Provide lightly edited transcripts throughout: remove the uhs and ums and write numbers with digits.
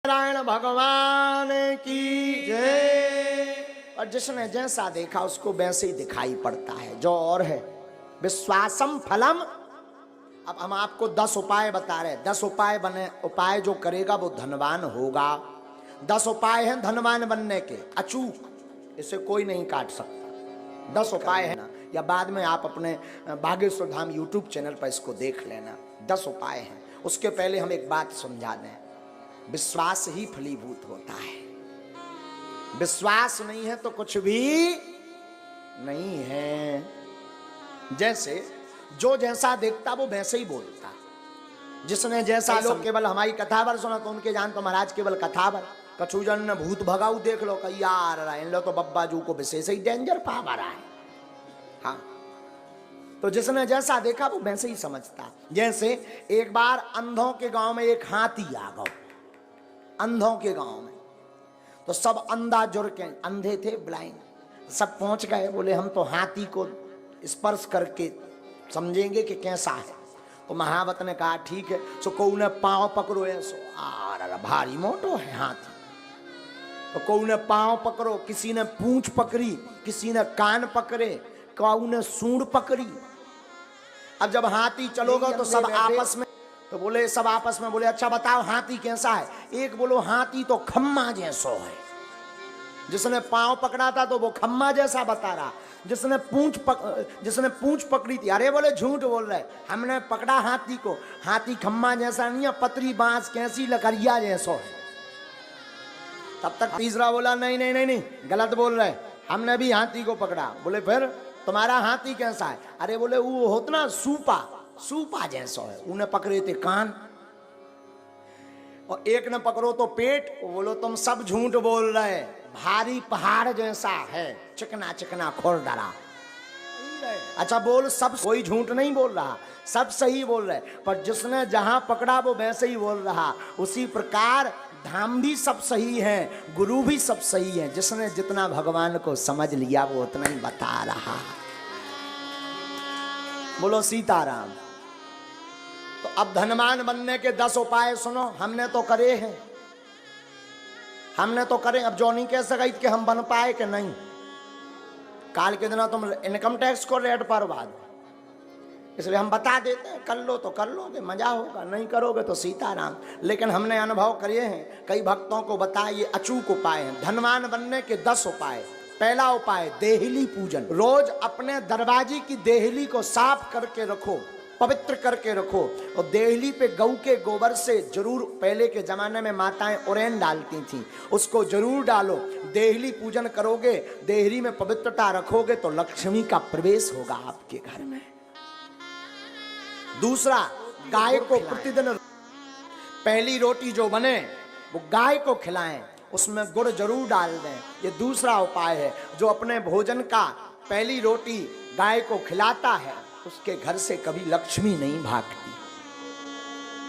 नारायण भगवान की जय। और जिसने जैसा देखा उसको वैसे ही दिखाई पड़ता है, जो और है विश्वासम फलम। अब हम आपको 10 उपाय बता रहे हैं, 10 उपाय बने, उपाय जो करेगा वो धनवान होगा। 10 उपाय हैं धनवान बनने के, अचूक, इसे कोई नहीं काट सकता। 10 उपाय है ना, या बाद में आप अपने बागेश्वर धाम यूट्यूब चैनल पर इसको देख लेना। 10 उपाय हैं। उसके पहले हम एक बात समझा दें, विश्वास ही फलीभूत होता है। विश्वास नहीं है तो कुछ भी नहीं है। जैसे जो जैसा देखता वो वैसे ही बोलता। जिसने जैसा, लोग केवल हमारी कथावर सुना तो उनके जान तो महाराज केवल कथावर। कछुजन ने भूत भगाऊ देख लो, कही यार इन लो तो बब्बा जू को विशेष ही डेंजर पावर है। हाँ, तो जिसने जैसा देखा वो वैसे ही समझता। जैसे एक बार अंधों के गांव में एक हाथी आ गया। अंधों के गांव में तो सब अंधा जुड़ के, अंधे थे, ब्लाइंड, सब पहुंच गए। बोले हम तो हाथी को स्पर्श करके समझेंगे कि कैसा है। तो महावत ने कहा ठीक है। सो को ने पांव पकड़ो है, सो आर भारी मोटो है हाथी। तो को ने पांव पकड़ो, किसी ने पूंछ पकड़ी, किसी ने कान पकड़े, कौ ने सूंड पकड़ी। अब जब हाथी चलोगा तो सब आपस में, तो बोले सब आपस में बोले अच्छा बताओ हाथी कैसा है। एक बोलो हाथी तो खम्मा जैसो है। जिसने पांव पकड़ा था तो वो खम्मा जैसा बता रहा। जिसने पूंछ पकड़ी थी, अरे बोले झूठ बोल रहे, हमने पकड़ा हाथी को, हाथी खम्मा जैसा नहीं है, पतरी बांस कैसी लकड़िया जैसो है। तब तक तीसरा बोला नहीं नहीं नहीं नहीं, गलत बोल रहे, हमने भी हाथी को पकड़ा। बोले फिर तुम्हारा हाथी कैसा है। अरे बोले वो होता ना सूपा, सूपा जैसा है। उन्हें पकड़े थे कान, और एक ने पकड़ो तो पेट। बोलो तुम सब झूठ बोल रहे, भारी पहाड़ जैसा है, चिकना चिकना खुरदरा। अच्छा बोल, सब कोई झूठ नहीं बोल रहा, सब सही बोल रहे, पर जिसने जहां पकड़ा वो वैसे ही बोल रहा। उसी प्रकार धाम भी सब सही है, गुरु भी सब सही है। जिसने जितना भगवान को समझ लिया वो उतना ही बता रहा। बोलो सीताराम। तो अब धनवान बनने के 10 उपाय सुनो, हमने तो करे हैं, हमने तो करे। अब जो नहीं कह सका कि हम बन पाए कि नहीं। काल के दिन तुम इनकम टैक्स को रेट पर बाद, इसलिए हम बता देते हैं, कर लो तो कर लोगे, मजा होगा, नहीं करोगे तो सीताराम। लेकिन हमने अनुभव करे हैं, कई भक्तों को बताए, ये अचूक उपाय हैं धनवान बनने के 10 उपाय। पहला उपाय देहली पूजन। रोज अपने दरवाजे की देहली को साफ करके रखो, पवित्र करके रखो। और देहली पे गऊ के गोबर से जरूर, पहले के जमाने में माताएं उरेन डालती थी, उसको जरूर डालो। देहली पूजन करोगे, देहली में पवित्रता रखोगे तो लक्ष्मी का प्रवेश होगा आपके घर में। दूसरा, गाय को प्रतिदिन पहली रोटी जो बने वो गाय को खिलाएं, उसमें गुड़ जरूर डाल दें। ये दूसरा उपाय है। जो अपने भोजन का पहली रोटी गाय को खिलाता है उसके घर से कभी लक्ष्मी नहीं भागती।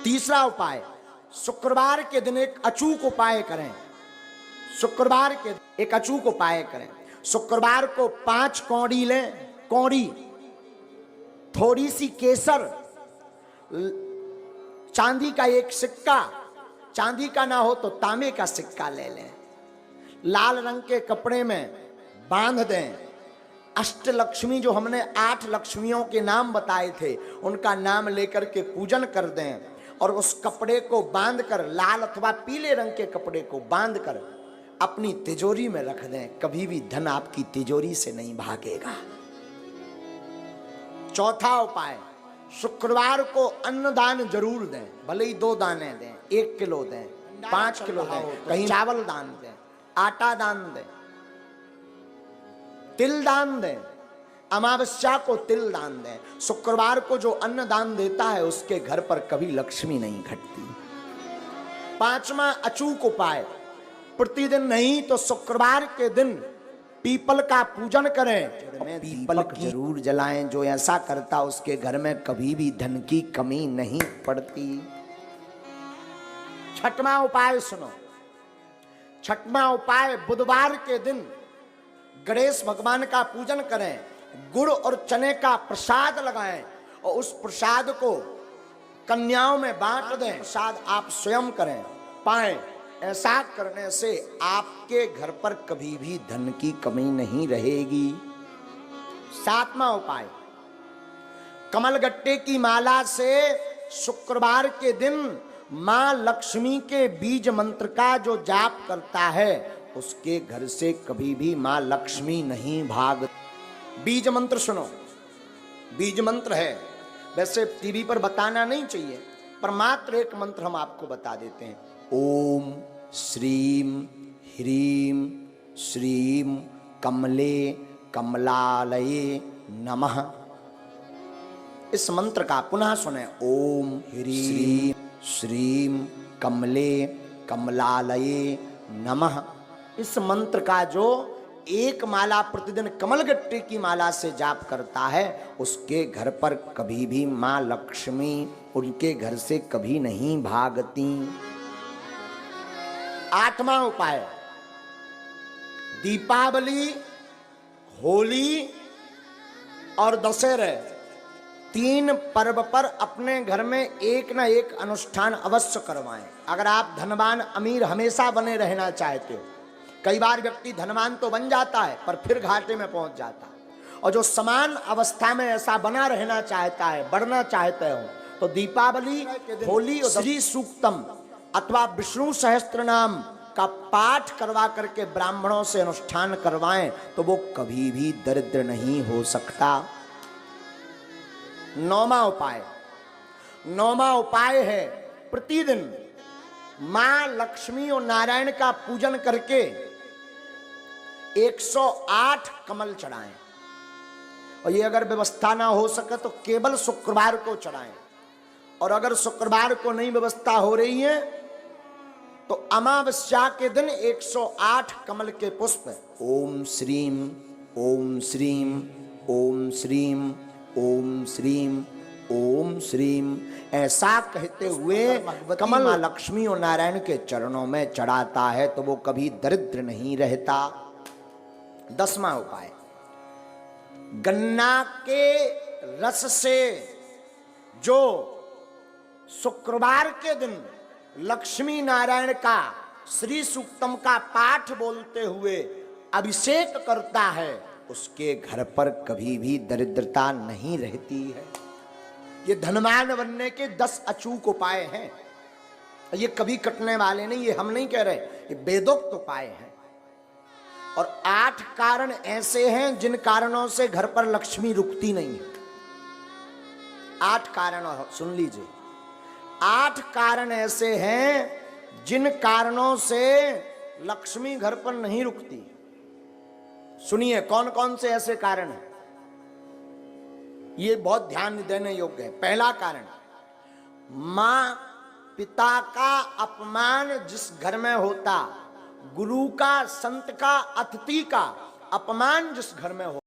तीसरा उपाय, शुक्रवार के दिन एक अचूक उपाय करें। शुक्रवार के एक अचूक उपाय करें। शुक्रवार को 5 कौड़ी लें, कौड़ी, थोड़ी सी केसर, चांदी का एक सिक्का, चांदी का ना हो तो तांबे का सिक्का ले लें, लाल रंग के कपड़े में बांध दें। अष्टलक्ष्मी, जो हमने 8 लक्ष्मियों के नाम बताए थे, उनका नाम लेकर के पूजन कर दें। और उस कपड़े को बांधकर, लाल अथवा पीले रंग के कपड़े को बांधकर अपनी तिजोरी में रख दें। कभी भी धन आपकी तिजोरी से नहीं भागेगा। चौथा उपाय, शुक्रवार को अन्नदान जरूर दें। भले ही 2 दाने दें, 1 किलो दें, 5 किलो दें, कहीं चावल दान दें, आटा दान दें, तिल दान दें। अमावस्या को तिल दान दें। शुक्रवार को जो अन्न दान देता है उसके घर पर कभी लक्ष्मी नहीं घटती। 5वां अचूक उपाय, प्रतिदिन नहीं तो शुक्रवार के दिन पीपल का पूजन करें। पीपल जरूर जलाएं। जो ऐसा करता उसके घर में कभी भी धन की कमी नहीं पड़ती। 6वां उपाय सुनो। 6वां उपाय, बुधवार के दिन गणेश भगवान का पूजन करें, गुड़ और चने का प्रसाद लगाएं और उस प्रसाद को कन्याओं में बांट दें। प्रसाद आप स्वयं करें, पाएं, ऐसा करने से आपके घर पर कभी भी धन की कमी नहीं रहेगी। 7वां उपाय, कमलगट्टे की माला से शुक्रवार के दिन मां लक्ष्मी के बीज मंत्र का जो जाप करता है उसके घर से कभी भी मां लक्ष्मी नहीं भाग। बीज मंत्र सुनो, बीज मंत्र है, वैसे टीवी पर बताना नहीं चाहिए, पर मात्र एक मंत्र हम आपको बता देते हैं। ओम श्रीम ह्रीम श्रीम कमले कमलालये नमः। इस मंत्र का पुनः सुने, ओम ह्रीम श्रीम कमले कमलालये नमः। इस मंत्र का जो एक माला प्रतिदिन कमलगट्टे की माला से जाप करता है उसके घर पर कभी भी मां लक्ष्मी उनके घर से कभी नहीं भागती। 8वां उपाय, दीपावली, होली और दशहरे 3 पर्व पर अपने घर में एक ना एक अनुष्ठान अवश्य करवाएं। अगर आप धनवान अमीर हमेशा बने रहना चाहते हो, कई बार व्यक्ति धनवान तो बन जाता है पर फिर घाटे में पहुंच जाता है, और जो समान अवस्था में ऐसा बना रहना चाहता है, बढ़ना चाहते हो, तो दीपावली, होली और श्री सूक्तम अथवा विष्णु सहस्त्र नाम का पाठ करवा करके ब्राह्मणों से अनुष्ठान करवाएं तो वो कभी भी दरिद्र नहीं हो सकता। 9वां उपाय, 9वां उपाय है प्रतिदिन मां लक्ष्मी और नारायण का पूजन करके 108 कमल चढ़ाएं, और ये अगर व्यवस्था ना हो सके तो केवल शुक्रवार को चढ़ाएं, और अगर शुक्रवार को नहीं व्यवस्था हो रही है तो अमावस्या के दिन 108 कमल के पुष्प ओम श्रीम ओम श्रीम ओम श्रीम ओम श्रीम ओम श्रीम ऐसा कहते हुए कमल मां लक्ष्मी और नारायण के चरणों में चढ़ाता है तो वो कभी दरिद्र नहीं रहता। 10वां उपाय, गन्ना के रस से जो शुक्रवार के दिन लक्ष्मी नारायण का श्री सूक्तम का पाठ बोलते हुए अभिषेक करता है उसके घर पर कभी भी दरिद्रता नहीं रहती है। ये धनवान बनने के 10 अचूक उपाय हैं, ये कभी कटने वाले नहीं, ये हम नहीं कह रहे, ये वेदोक्त उपाय हैं। और 8 कारण ऐसे हैं जिन कारणों से घर पर लक्ष्मी रुकती नहीं है। 8 कारण सुन लीजिए, 8 कारण ऐसे हैं जिन कारणों से लक्ष्मी घर पर नहीं रुकती। सुनिए कौन कौन से ऐसे कारण हैं, ये बहुत ध्यान देने योग्य है। पहला कारण, मां पिता का अपमान जिस घर में होता, गुरु का, संत का, अतिथि का अपमान जिस घर में हो,